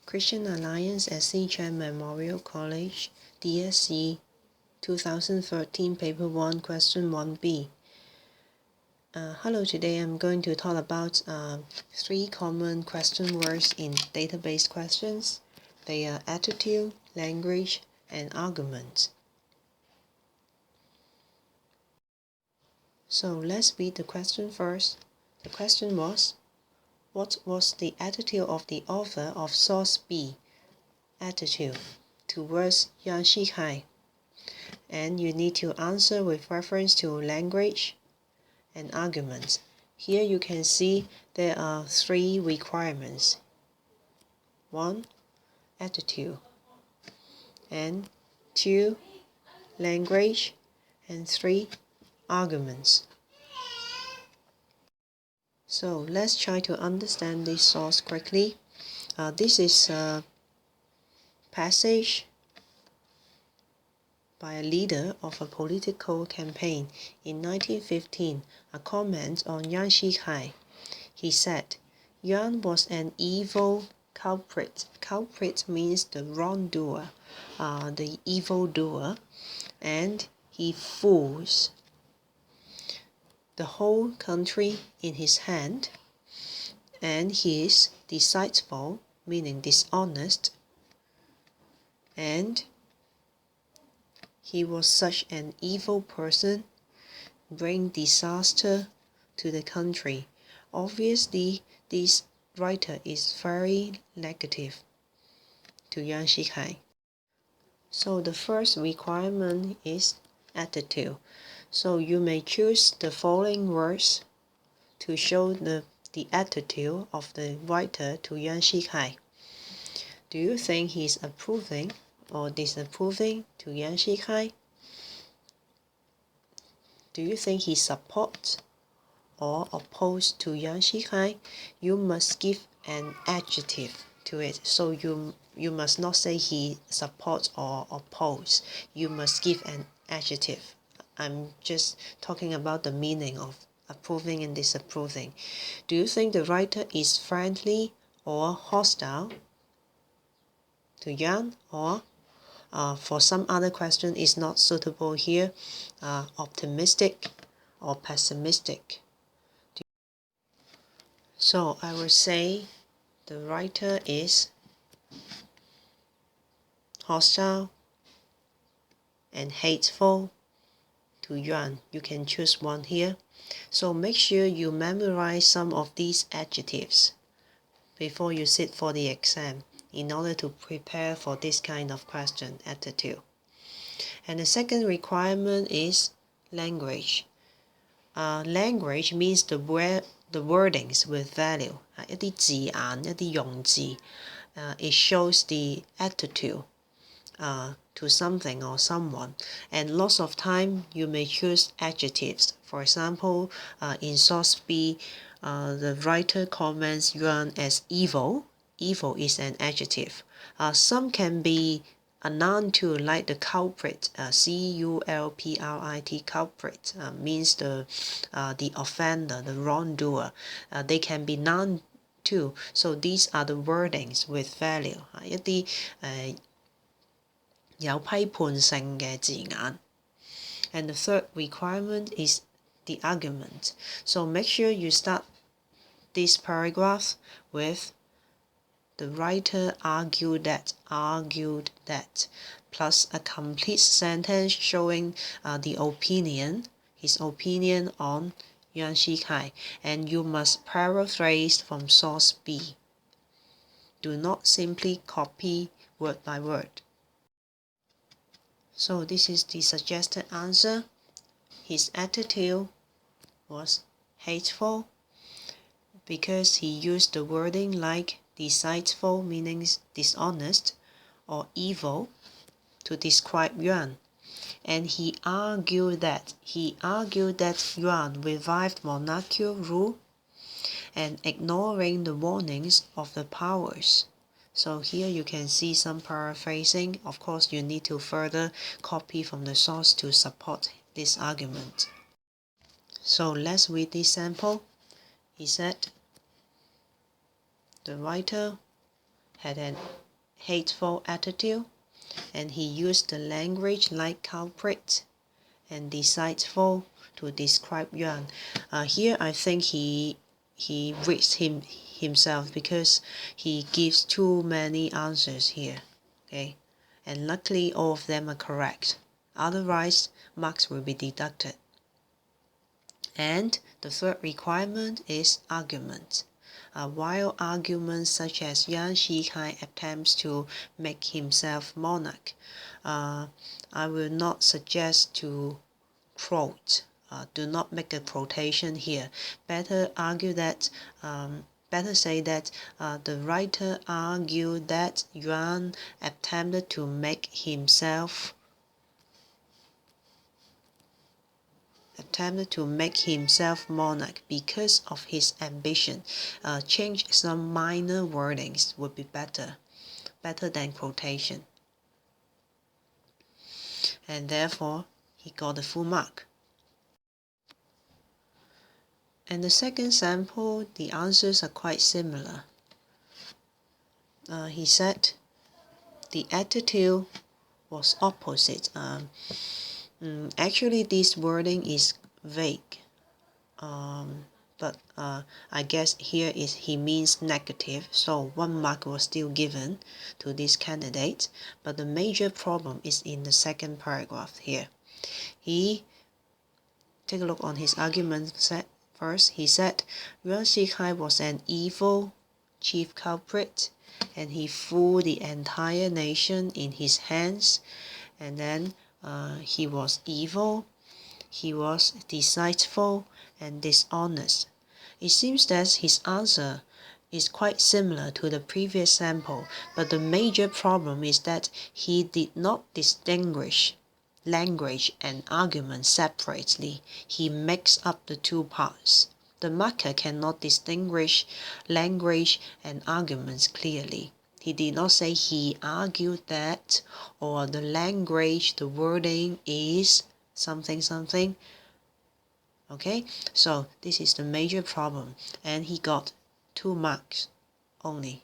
Christian Alliance SC Chan Memorial College, DSE 2013 Paper 1, Question 1b. Hello, today I'm going to talk about 3 common question words in database questions. They are attitude, language, and argument. So let's read the question first. The question was, what was the attitude of the author of source B, attitude, towards Yuan Shikai? And you need to answer with reference to language and arguments. Here you can see there are 3 requirements. 1. Attitude, and 2. Language, and 3. Arguments. So let's try to understand this source quickly. This is a passage by a leader of a political campaign in 1915, a comment on Yuan Shikai. He said, Yuan was an evil culprit. Culprit means the wrongdoer, the evildoer, and he fools the whole country in his hand, and he is deceitful, meaning dishonest, and he was such an evil person, bring disaster to the country. Obviously, this writer is very negative to Yuan Shikai. So the first requirement is attitude. So you may choose the following words to show the attitude of the writer to Yuan Shikai. Do you think he's approving or disapproving to Yuan Shikai? Do you think he supports or opposed to Yuan Shikai? You must give an adjective to it. So you must not say he supports or opposes. You must give an adjective. I'm just talking about the meaning of approving and disapproving. Do you think the writer is friendly or hostile to Yuan? Or for some other question is not suitable here, optimistic or pessimistic? So I will say the writer is hostile and hateful to Yuan. You can choose one here. So make sure you memorize some of these adjectives before you sit for the exam in order to prepare for this kind of question, attitude. And the second requirement is language. Language means the wordings with value. 一啲字眼，一啲用字。It shows the attitude to something or someone. And lots of time you may choose adjectives. For example, in source B, the writer comments Yuan as evil. Evil is an adjective. Some can be a noun too, like the culprit, C-U-L-P-R-I-T, culprit, means the offender, the wrongdoer. They can be noun too. So these are the wordings with value. 一啲有批判性嘅字眼。And the third requirement is the argument. So make sure you start this paragraph with the writer argued that, plus a complete sentence showing the opinion, his opinion on Yuan Shikai. And you must paraphrase from source B. Do not simply copy word by word. So this is the suggested answer. His attitude was hateful because he used the wording like deceitful, meaning dishonest, or evil to describe Yuan. And he argued that Yuan revived monarchical rule and ignoring the warnings of the powers. So here you can see some paraphrasing. Of course, you need to further copy from the source to support this argument. So let's read this sample. He said, the writer had an hateful attitude, and he used the language like culprit and deceitful to describe Yuan. Here I think he reads himself because he gives too many answers here. Okay, and luckily all of them are correct. Otherwise, marks will be deducted. And the third requirement is argument. While arguments such as Yuan Shikai attempts to make himself monarch, I will not suggest to quote. Do not make a quotation here. Better argue that. Better say that the writer argued that Yuan attempted to make himself monarch because of his ambition. Change some minor wordings would be better than quotation. And therefore, he got a full mark. And the second sample, the answers are quite similar. He said the attitude was opposite. Actually, this wording is vague, but I guess here he means negative, so 1 mark was still given to this candidate. But the major problem is in the second paragraph here. Take a look on his argument set. First, he said Yuan Shikai was an evil chief culprit, and he fooled the entire nation in his hands. And then he was evil, he was deceitful and dishonest. It seems that his answer is quite similar to the previous sample, but the major problem is that he did not distinguish language and argument separately. He mixed up the two parts. The marker cannot distinguish language and arguments clearly. He did not say he argued that, or the language, the wording is something something. Okay, so this is the major problem, and he got 2 marks only.